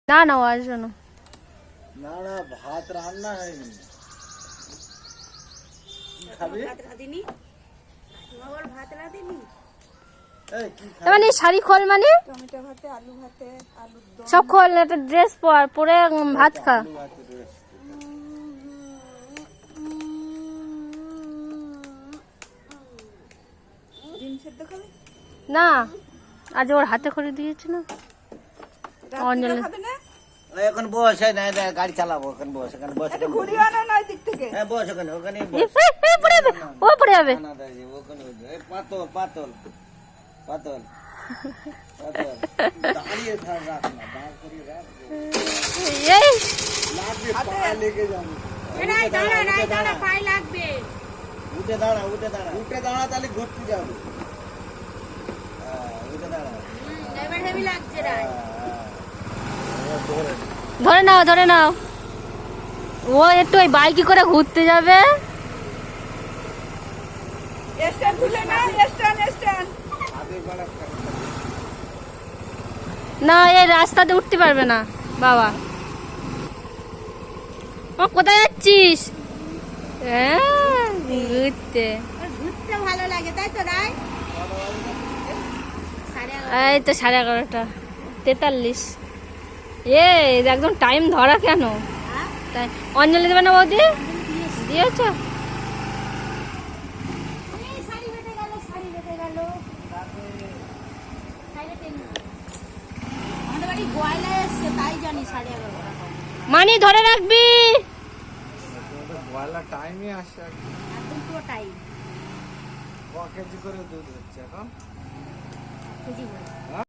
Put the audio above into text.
না না ও আসবে না। না না ভাত রান্না হয়নি। খাবি? মানে শাড়ি খোল, মানে টমেটো ভাতে, আলু ভাতে, আলুর দম। সব খোল, একটা ড্রেস পরে ভাত খা। ডিম সেদ্ধ খাবে? না আজ ওর হাতে করে দিয়েছে না অঞ্জলি। খাবে না? এখন বস, গাড়ি চালাবো। এখন বস, এখানে বস। একটু ঘুরিয়ে আনো না ওই দিক থেকে। হ্যাঁ বস, ওখানে ওখানে পড়ে যাবে, ও পড়ে যাবে। না দাঁড়িয়ে ওখানে পাতল পাতল পাতল পাতল। দাঁড়িয়ে থাক, রাখ না, দাঁড় করিয়ে রাখ। এই লাগবে, পা লেগে যাবে। পায়ে লাগবে। উঠে দাঁড়া, উঠে দাঁড়া, উঠে দাঁড়া, তাহলে ঘুরতে যাবে। উঠে দাঁড়া। এবার হেভি লাগছে রে। ধরে ধরে নাও, ধরে নাও। ও একটু ওই বাইকে করে ঘুরতে যাবে। স্ট্যান্ড তুলে না, স্ট্যান্ড। না এই রাস্তাতে উঠতে পারবে না বাবা। ও কোথায় যাচ্ছিস? ঘুরতে। ঘুরতে ভালো লাগে তাই তো রাই? এই তো 11:30, 43। একদম টাইম ধরা কেন? তাই অঞ্জলি দেবে না বৌদি? দিয়েছ? মানি ধরে রাখবি। টাইমে আসে, একদম পুরো টাইম। ক কেজি করে দুধ হচ্ছে এখন?